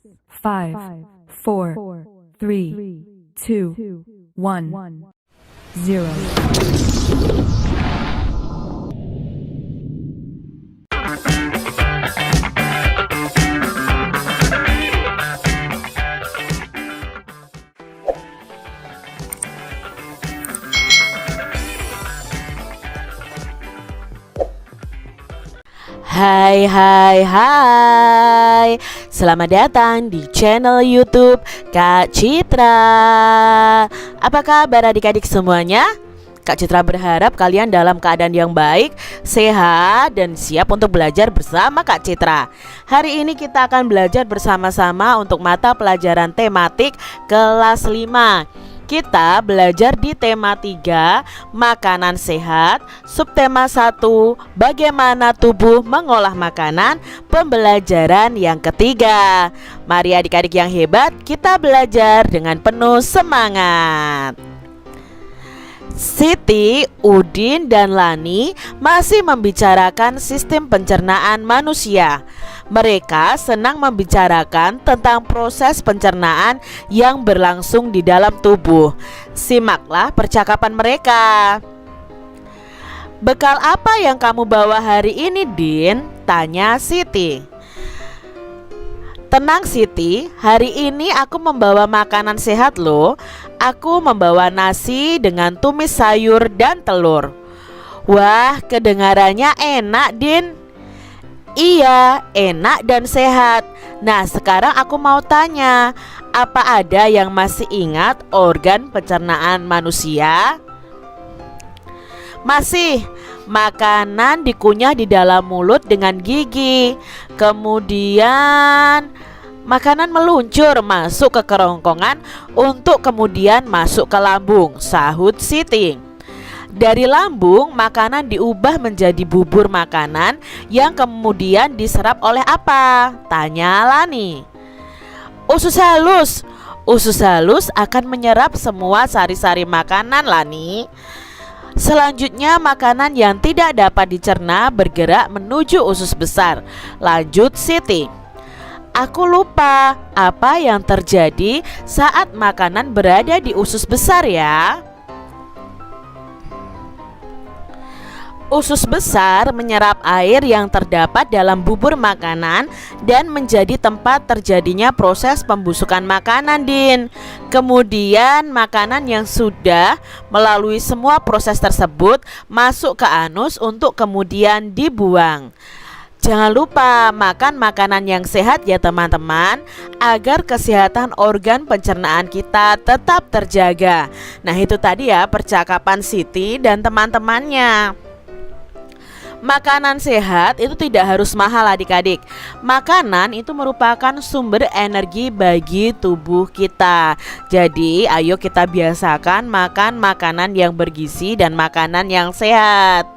5, 4, 3, 2, 1, 0. Hai, selamat datang di channel YouTube Kak Citra. Apa kabar adik-adik semuanya? Kak Citra berharap kalian dalam keadaan yang baik, sehat, dan siap untuk belajar bersama Kak Citra. Hari ini kita akan belajar bersama-sama untuk mata pelajaran tematik kelas 5. Kita belajar di tema 3, makanan sehat, subtema 1, bagaimana tubuh mengolah makanan, pembelajaran yang ketiga. Mari adik-adik yang hebat, kita belajar dengan penuh semangat. Siti, Udin, dan Lani masih membicarakan sistem pencernaan manusia. Mereka senang membicarakan tentang proses pencernaan yang berlangsung di dalam tubuh. Simaklah percakapan mereka. Bekal apa yang kamu bawa hari ini, Din? Tanya Siti. Tenang Siti, hari ini aku membawa makanan sehat loh. Aku membawa nasi dengan tumis sayur dan telur. Wah, kedengarannya enak, Din. Iya, enak dan sehat. Nah, sekarang aku mau tanya, apa ada yang masih ingat organ pencernaan manusia? Masih. Makanan dikunyah di dalam mulut dengan gigi. Kemudian makanan meluncur masuk ke kerongkongan untuk kemudian masuk ke lambung, sahut Siti. Dari lambung, makanan diubah menjadi bubur makanan yang kemudian diserap oleh apa? Tanya Lani. Usus halus. Usus halus akan menyerap semua sari-sari makanan, Lani. Selanjutnya, makanan yang tidak dapat dicerna bergerak menuju usus besar. Lanjut Siti. Aku lupa apa yang terjadi saat makanan berada di usus besar ya. Usus besar menyerap air yang terdapat dalam bubur makanan dan menjadi tempat terjadinya proses pembusukan makanan, Din. Kemudian makanan yang sudah melalui semua proses tersebut masuk ke anus untuk kemudian dibuang. Jangan lupa makan makanan yang sehat ya teman-teman, agar kesehatan organ pencernaan kita tetap terjaga. Nah, itu tadi ya percakapan Siti dan teman-temannya. Makanan sehat itu tidak harus mahal adik-adik. Makanan itu merupakan sumber energi bagi tubuh kita. Jadi ayo kita biasakan makan makanan yang bergizi dan makanan yang sehat.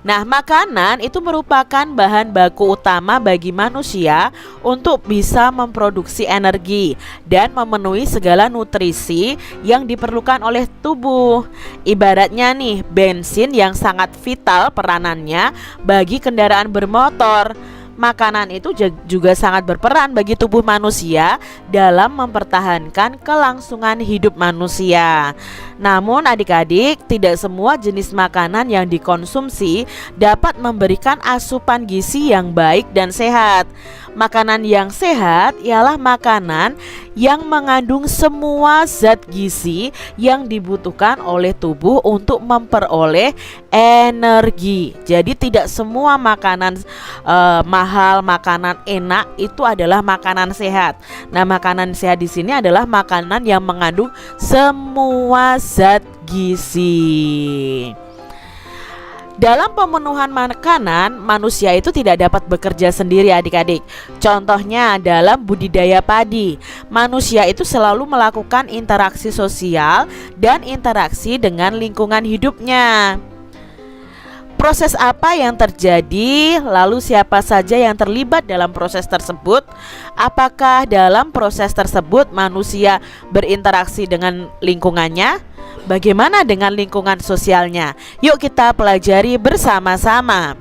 Nah, makanan itu merupakan bahan baku utama bagi manusia untuk bisa memproduksi energi dan memenuhi segala nutrisi yang diperlukan oleh tubuh. Ibaratnya nih, bensin yang sangat vital peranannya bagi kendaraan bermotor. Makanan itu juga sangat berperan bagi tubuh manusia dalam mempertahankan kelangsungan hidup manusia. Namun adik-adik, tidak semua jenis makanan yang dikonsumsi dapat memberikan asupan gizi yang baik dan sehat. Makanan yang sehat ialah makanan yang mengandung semua zat gizi yang dibutuhkan oleh tubuh untuk memperoleh energi. Jadi tidak semua makanan mahal, makanan enak itu adalah makanan sehat. Nah, makanan sehat di sini adalah makanan yang mengandung semua zat gizi. Dalam pemenuhan makanan, manusia itu tidak dapat bekerja sendiri adik-adik. Contohnya dalam budidaya padi, manusia itu selalu melakukan interaksi sosial dan interaksi dengan lingkungan hidupnya. Proses apa yang terjadi, lalu siapa saja yang terlibat dalam proses tersebut? Apakah dalam proses tersebut manusia berinteraksi dengan lingkungannya? Bagaimana dengan lingkungan sosialnya? Yuk kita pelajari bersama-sama.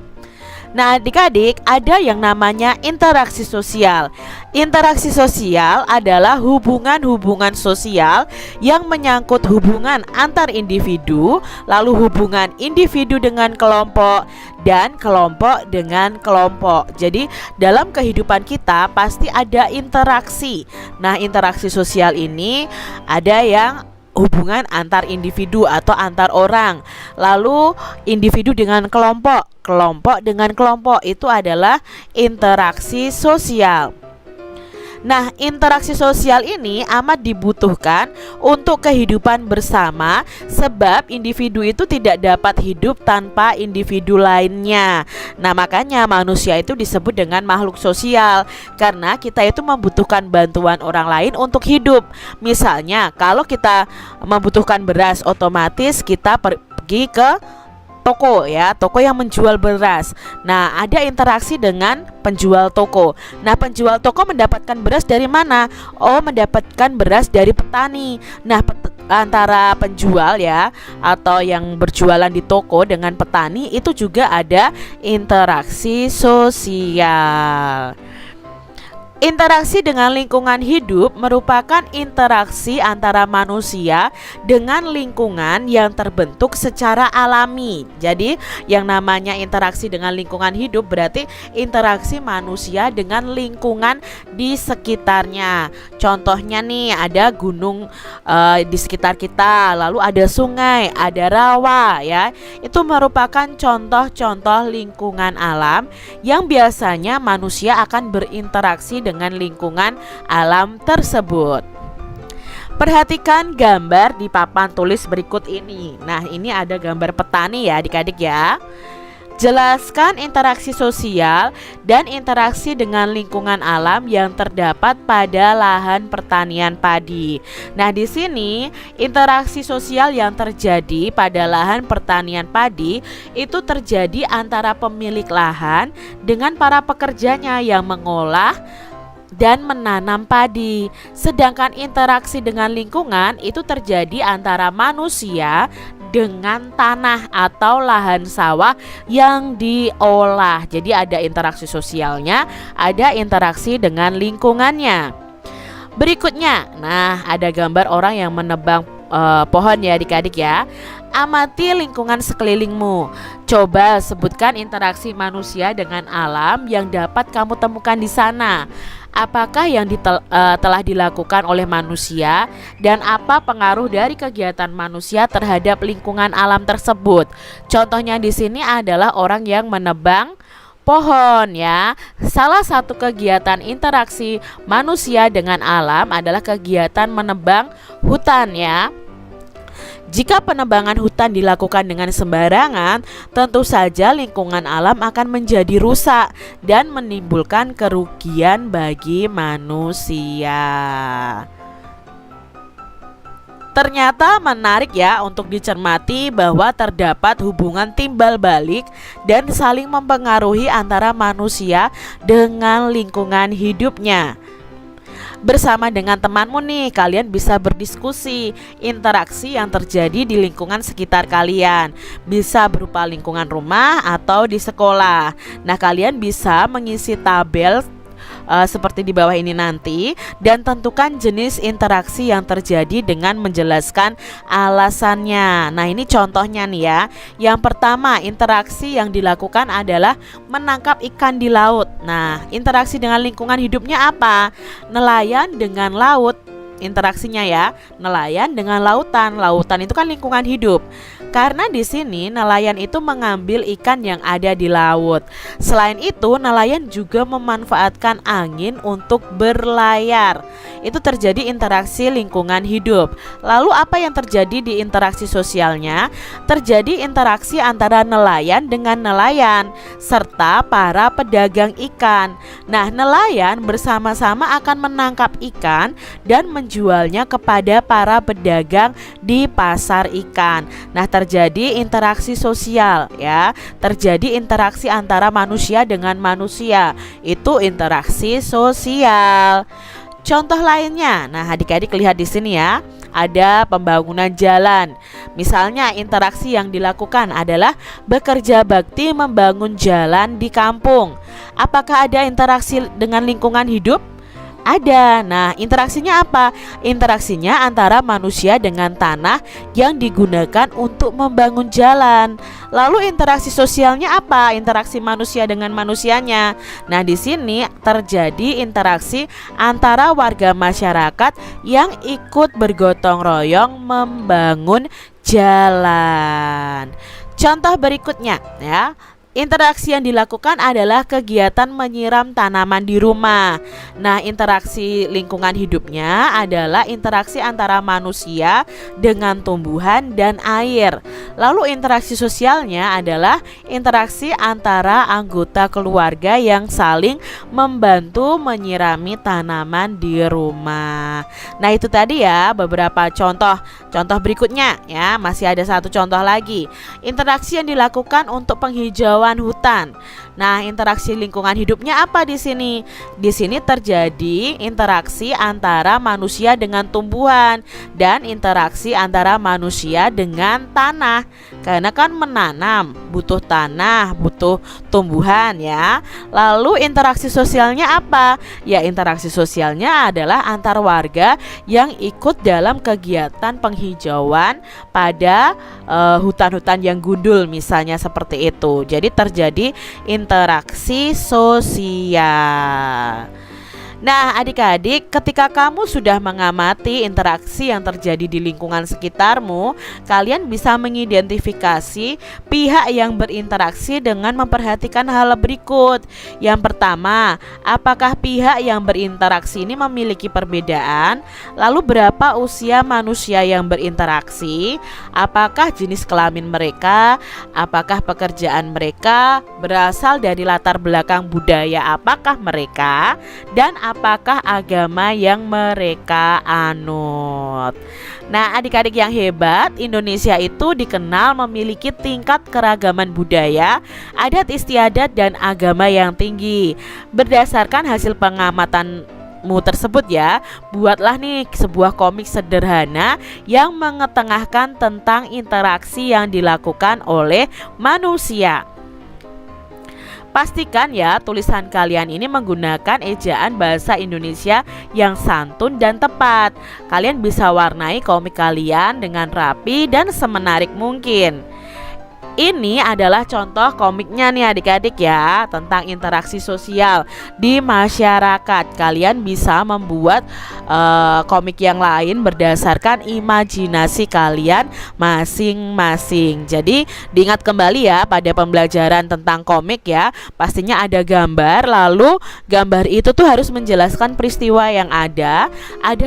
Nah, adik-adik, ada yang namanya interaksi sosial. Interaksi sosial adalah hubungan-hubungan sosial yang menyangkut hubungan antar individu, lalu hubungan individu dengan kelompok, dan kelompok dengan kelompok. Jadi, dalam kehidupan kita pasti ada interaksi. Nah, interaksi sosial ini ada yang hubungan antar individu atau antar orang, lalu individu dengan kelompok, kelompok dengan kelompok, itu adalah interaksi sosial. Nah, interaksi sosial ini amat dibutuhkan untuk kehidupan bersama, sebab individu itu tidak dapat hidup tanpa individu lainnya. Nah, makanya manusia itu disebut dengan makhluk sosial, karena kita itu membutuhkan bantuan orang lain untuk hidup. Misalnya, kalau kita membutuhkan beras, otomatis kita pergi ke toko, ya, toko yang menjual beras. Nah, ada interaksi dengan penjual toko. Nah, penjual toko mendapatkan beras dari mana? Oh, mendapatkan beras dari petani. Nah, antara penjual, ya, atau yang berjualan di toko dengan petani itu juga ada interaksi sosial. Interaksi dengan lingkungan hidup merupakan interaksi antara manusia dengan lingkungan yang terbentuk secara alami. Jadi, yang namanya interaksi dengan lingkungan hidup berarti interaksi manusia dengan lingkungan di sekitarnya. Contohnya nih, ada gunung di sekitar kita, lalu ada sungai, ada rawa, ya. Itu merupakan contoh-contoh lingkungan alam yang biasanya manusia akan berinteraksi dengan lingkungan alam tersebut. Perhatikan gambar di papan tulis berikut ini. Nah, ini ada gambar petani, ya adik-adik, ya. Jelaskan interaksi sosial dan interaksi dengan lingkungan alam yang terdapat pada lahan pertanian padi. Nah, di sini interaksi sosial yang terjadi pada lahan pertanian padi itu terjadi antara pemilik lahan dengan para pekerjanya yang mengolah dan menanam padi. Sedangkan interaksi dengan lingkungan itu terjadi antara manusia dengan tanah atau lahan sawah yang diolah. Jadi ada interaksi sosialnya, ada interaksi dengan lingkungannya. Berikutnya, nah, ada gambar orang yang menebang pohon, ya adik-adik, ya. Amati lingkungan sekelilingmu. Coba sebutkan interaksi manusia dengan alam yang dapat kamu temukan di sana. Apakah yang telah dilakukan oleh manusia dan apa pengaruh dari kegiatan manusia terhadap lingkungan alam tersebut? Contohnya di sini adalah orang yang menebang pohon, ya. Salah satu kegiatan interaksi manusia dengan alam adalah kegiatan menebang hutan, ya. Jika penebangan hutan dilakukan dengan sembarangan, tentu saja lingkungan alam akan menjadi rusak dan menimbulkan kerugian bagi manusia. Ternyata menarik, ya, untuk dicermati bahwa terdapat hubungan timbal balik dan saling mempengaruhi antara manusia dengan lingkungan hidupnya. Bersama dengan temanmu nih, kalian bisa berdiskusi interaksi yang terjadi di lingkungan sekitar kalian. Bisa berupa lingkungan rumah atau di sekolah. Nah, kalian bisa mengisi tabel seperti di bawah ini nanti, dan tentukan jenis interaksi yang terjadi dengan menjelaskan alasannya. Nah, ini contohnya nih, ya. Yang pertama, interaksi yang dilakukan adalah menangkap ikan di laut. Nah, interaksi dengan lingkungan hidupnya apa? Nelayan dengan laut. Interaksinya, ya, nelayan dengan lautan. Lautan itu kan lingkungan hidup. Karena di sini nelayan itu mengambil ikan yang ada di laut. Selain itu, nelayan juga memanfaatkan angin untuk berlayar. Itu terjadi interaksi lingkungan hidup. Lalu apa yang terjadi di interaksi sosialnya? Terjadi interaksi antara nelayan dengan nelayan serta para pedagang ikan. Nah, nelayan bersama-sama akan menangkap ikan dan menjualnya kepada para pedagang di pasar ikan. Nah, terjadi interaksi sosial, ya. Terjadi interaksi antara manusia dengan manusia. Itu interaksi sosial. Contoh lainnya, nah adik-adik lihat di sini ya, ada pembangunan jalan. Misalnya interaksi yang dilakukan adalah bekerja bakti membangun jalan di kampung. Apakah ada interaksi dengan lingkungan hidup? Ada. Nah, interaksinya apa? Interaksinya antara manusia dengan tanah yang digunakan untuk membangun jalan. Lalu interaksi sosialnya apa? Interaksi manusia dengan manusianya. Nah, di sini terjadi interaksi antara warga masyarakat yang ikut bergotong royong membangun jalan. Contoh berikutnya ya. Interaksi yang dilakukan adalah kegiatan menyiram tanaman di rumah. Nah, interaksi lingkungan hidupnya adalah interaksi antara manusia dengan tumbuhan dan air. Lalu interaksi sosialnya adalah interaksi antara anggota keluarga yang saling membantu menyirami tanaman di rumah. Nah, itu tadi ya beberapa contoh. Contoh berikutnya ya, masih ada satu contoh lagi. Interaksi yang dilakukan untuk penghijauan hutan. Nah, interaksi lingkungan hidupnya apa di sini? Di sini terjadi interaksi antara manusia dengan tumbuhan dan interaksi antara manusia dengan tanah. Karena kan menanam butuh tanah, butuh tumbuhan ya. Lalu interaksi sosialnya apa? Ya, interaksi sosialnya adalah antar warga yang ikut dalam kegiatan penghijauan pada hutan-hutan yang gundul misalnya seperti itu. Jadi terjadi interaksi sosial. Nah, adik-adik, ketika kamu sudah mengamati interaksi yang terjadi di lingkungan sekitarmu, kalian bisa mengidentifikasi pihak yang berinteraksi dengan memperhatikan hal berikut. Yang pertama, apakah pihak yang berinteraksi ini memiliki perbedaan? Lalu berapa usia manusia yang berinteraksi? Apakah jenis kelamin mereka? Apakah pekerjaan mereka? Berasal dari latar belakang budaya apakah mereka? Dan apakah agama yang mereka anut. Nah, adik-adik yang hebat, Indonesia itu dikenal memiliki tingkat keragaman budaya, adat istiadat dan agama yang tinggi. Berdasarkan hasil pengamatanmu tersebut ya, buatlah nih sebuah komik sederhana yang mengetengahkan tentang interaksi yang dilakukan oleh manusia. Pastikan ya tulisan kalian ini menggunakan ejaan bahasa Indonesia yang santun dan tepat. Kalian bisa warnai komik kalian dengan rapi dan semenarik mungkin. Ini adalah contoh komiknya nih adik-adik ya, tentang interaksi sosial di masyarakat. Kalian bisa membuat komik yang lain berdasarkan imajinasi kalian masing-masing. Jadi diingat kembali ya pada pembelajaran tentang komik ya, pastinya ada gambar, lalu gambar itu tuh harus menjelaskan peristiwa yang ada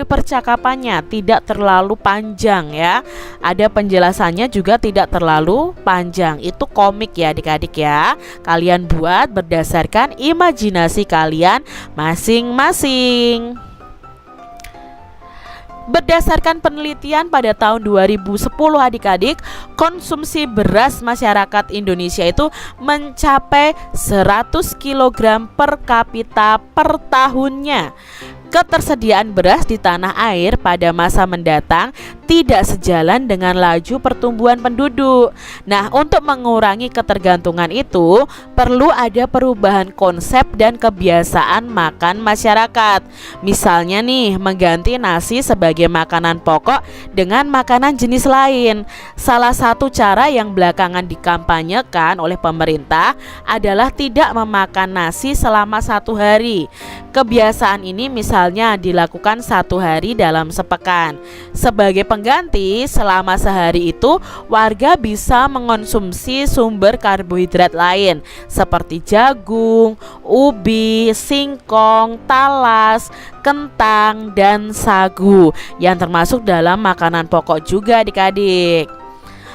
percakapannya, tidak terlalu panjang ya, ada penjelasannya juga tidak terlalu panjang. Itu komik ya adik-adik ya, kalian buat berdasarkan imajinasi kalian masing-masing. Berdasarkan penelitian pada tahun 2010 adik-adik, konsumsi beras masyarakat Indonesia itu mencapai 100 kg per kapita per tahunnya. Ketersediaan beras di tanah air pada masa mendatang tidak sejalan dengan laju pertumbuhan penduduk. Nah, untuk mengurangi ketergantungan itu, perlu ada perubahan konsep dan kebiasaan makan masyarakat. Misalnya nih, mengganti nasi sebagai makanan pokok dengan makanan jenis lain. Salah satu cara yang belakangan dikampanyekan oleh pemerintah adalah tidak memakan nasi selama 1 hari. Kebiasaan ini misalnya dilakukan 1 hari dalam sepekan. Sebagai pengganti, selama sehari itu warga bisa mengonsumsi sumber karbohidrat lain seperti jagung, ubi, singkong, talas, kentang, dan sagu yang termasuk dalam makanan pokok juga adik-adik.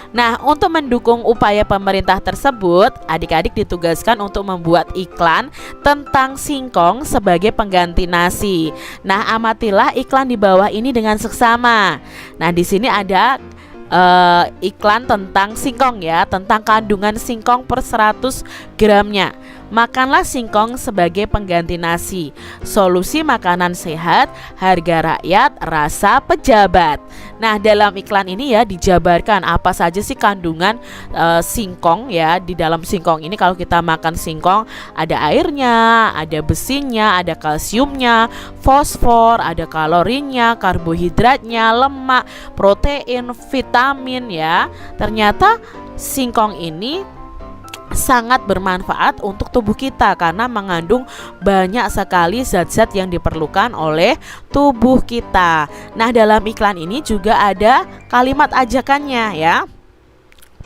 Nah, untuk mendukung upaya pemerintah tersebut, adik-adik ditugaskan untuk membuat iklan tentang singkong sebagai pengganti nasi. Nah, amatilah iklan di bawah ini dengan seksama. Nah, di sini ada iklan tentang singkong ya, tentang kandungan singkong per 100 gramnya. Makanlah singkong sebagai pengganti nasi. Solusi makanan sehat, harga rakyat, rasa pejabat. Nah, dalam iklan ini ya dijabarkan apa saja sih kandungan singkong ya. Di dalam singkong ini kalau kita makan singkong ada airnya, ada besinya, ada kalsiumnya, fosfor, ada kalorinya, karbohidratnya, lemak, protein, vitamin ya. Ternyata singkong ini sangat bermanfaat untuk tubuh kita karena mengandung banyak sekali zat-zat yang diperlukan oleh tubuh kita. Nah, dalam iklan ini juga ada kalimat ajakannya ya.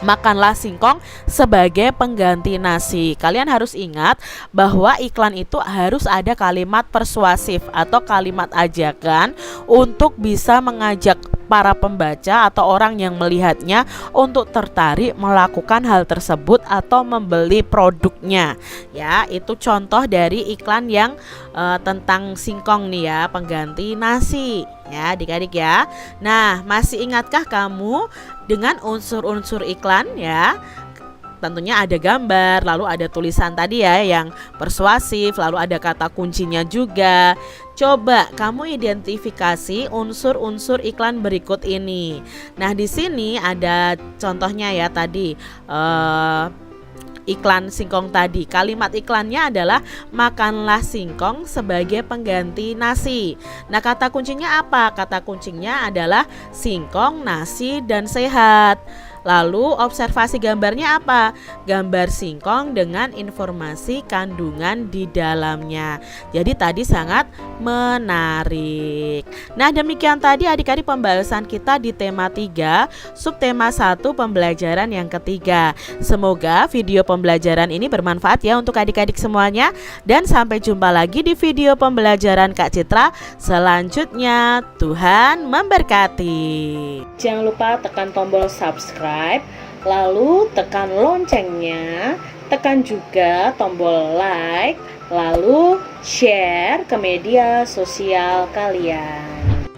Makanlah singkong sebagai pengganti nasi. Kalian harus ingat bahwa iklan itu harus ada kalimat persuasif atau kalimat ajakan untuk bisa mengajak para pembaca atau orang yang melihatnya untuk tertarik melakukan hal tersebut atau membeli produknya. Ya, itu contoh dari iklan yang tentang singkong nih ya, pengganti nasi. Ya, adik-adik ya. Nah, masih ingatkah kamu dengan unsur-unsur iklan ya? Tentunya ada gambar, lalu ada tulisan tadi ya yang persuasif, lalu ada kata kuncinya juga. Coba kamu identifikasi unsur-unsur iklan berikut ini. Nah, di sini ada contohnya ya tadi. Iklan singkong tadi, kalimat iklannya adalah makanlah singkong sebagai pengganti nasi. Nah, kata kuncinya apa? Kata kuncinya adalah singkong, nasi, dan sehat. Lalu observasi gambarnya apa? Gambar singkong dengan informasi kandungan di dalamnya. Jadi tadi sangat menarik. Nah, demikian tadi adik-adik pembahasan kita di tema 3, subtema 1 pembelajaran yang ketiga. Semoga video pembelajaran ini bermanfaat ya untuk adik-adik semuanya. Dan sampai jumpa lagi di video pembelajaran Kak Citra selanjutnya. Tuhan memberkati. Jangan lupa tekan tombol subscribe, lalu tekan loncengnya, tekan juga tombol like, lalu share ke media sosial kalian.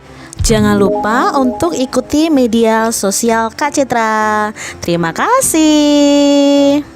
Jangan lupa untuk ikuti media sosial Kak Citra. Terima kasih.